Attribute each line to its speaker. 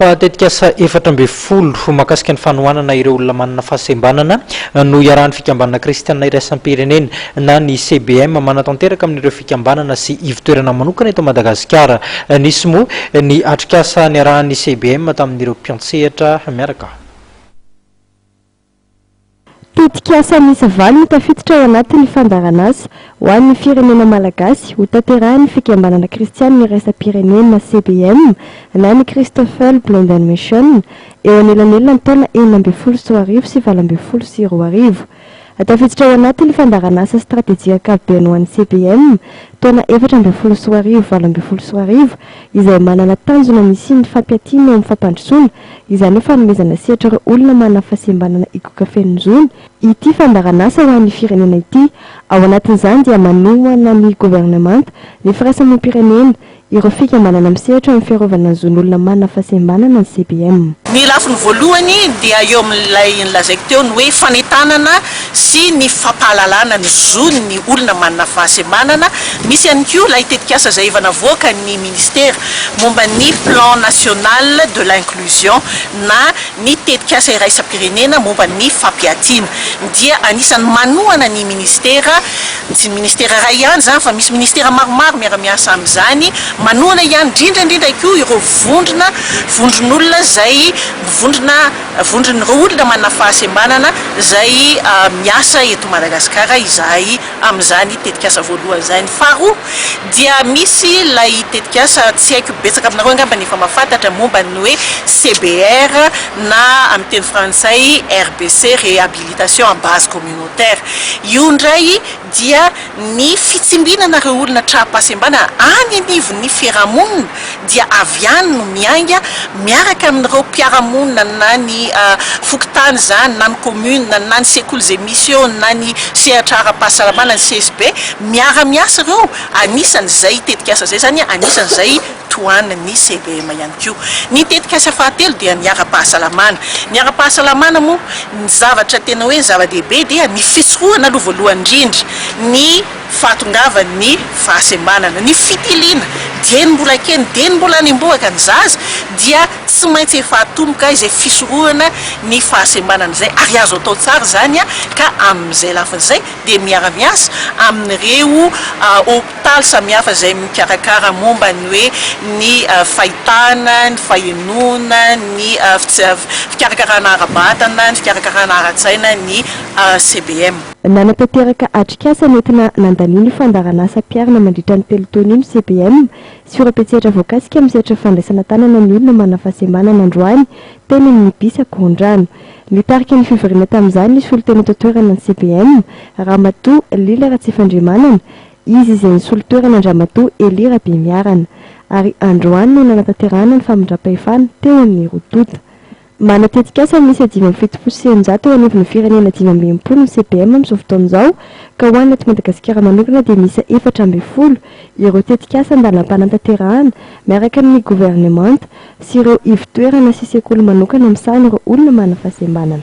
Speaker 1: Patetika asa 7 makasika ny fanohanana ireo olona manana fahasembanana no iarahan'ny fikambanana kristianina iraisam-pirenena na ny CBM manatanteraka amin'ireo fikambanana sy ivitoerana manokana eto Madagasikara. Nisy moa ny atrikasa niarahan'ny CBM tamin'ireo mpiantsehatra miaraka.
Speaker 2: Tetikasa misy valo tafiditra ao anatin'ny fandaran'asa ho an'ny firenena malagasy ho tanterahan'ny fikambanana kristianina iraisam-pirenena CBM na ny Christopher Blended Mission eo anelanelana ny taona 2012 sy 2012. Tafiditra ao anatin'ny fandaran'asa stratégique ankapobeny ho an'ny CBM taona 2012 izay manana tanjona misy ny fampiatiana amin'ny fampandrosoana izany hoe fanomezana sehatra ireo olona manana fahasembanana ikoka fenozony. Ity fandaran'asa ho an'ny firenena ity ao anatin'izany dia manohana ny gouvernemanta ny firaisamoam-pirenena ireo fikambanana misehatra amin'ny fiarovana ny zon'olona manana fahasembanana ny CBM.
Speaker 3: Ny lafiny voalohany dia eo amin'ilay nilazaiko teo ny hoe fanentanana sy ny fampahalalana ny zon'ny olona manana fahasembanana. Misy ihany koa ilay tetikasa izay efa navoaka ny ministera momba ny plan national de l'inclusion na ny tetikasa iraisam-pirenena momba ny fampiatiana. Dia anisan'ny manohana ny ministera, tsy ministera iray ihany zany fa misy ministera maromaro miara-miasa amin'izany, manohana ihany indrindra koa ireo vondron'olona zay vondron'ireo olona manana fahasembanana zay miasa eto Madagasikara izay amin'izany tetikasa voalohany izany. Faharoa dia misy lay tetikasa tsy haiko betsaka aminareo angamba efa mahafantatra momba ny hoe CBR na amin'ny teny frantsay RBC réhabilitation en base communautaire. Io ndray dia ny fitsimbinana ireo olona traha-pahasembanana any anivon'ny fiarahamonina dia avy any no mianga miaraka amin'ireo mpiarahamonina na ny fokotany zany na ny commune na ny sekoly mission na ny sehatra ara-pahasalamana ny CSB miara-miasa ireo. Anisan'izay tetikasa zay zany anisan'izay tohan'ny CBM ihany koa. Ny tetikasa fahatelo dia ny ara-pahasalamana. Ny ara-pahasalamana moa ny zavatra tena hoe zava-dehibe dia ny fisorohana aloha voalohany indrindra ny fahatongavan'ny fahasembanana, ny fitiliana dieny mbola kely dieny mbola nimboaka ny zaza dia tsy maintsy efa atomboka izay fisorohana ny fahasembanana zay ary azo atao tsara zany ka amin'izay lafin'izay dia miara-miasa amin'ireo hôpitaly samihafa izay mikarakara momba ny hoe ny fahitana, ny fahenoana, ny fikarakarana ara-batana, ny fikarakarana ara-tsaina ny CBM.
Speaker 2: Nanatanteraka atrikasa nentina nandaliny fandaran'asa mpiarana mandritra ny 3 taona iny CBM sy ora-petsehatra voakasika misehatra fandraisana tanana ny olona manana fahasembanana androany teny ny bisa kondrano. Nitarika ny fivoriana tamin'izany nisy solotena totoerana ny CBM Ramatoa Lila Ratsifandrimanana izy izay ny solitoerana Andramatoa Elira Bemiarana ary androany no nanatanterahana ny famindram-pahefana teo amin'ny Rotota. Manatetikasa misy 570 eo anivon'ny firenena 520 ny CBM amin'izao fotoan'izao ka ho an'ny eto Madagasikara manokana dia misy 410 ireo tetikasa andalam-panantanterahana miaraka amin'ny gouvernemanta sy ireo ivitoerana sy sekoly manokana amin'ny sahan'ireo olona manana fahasembanana.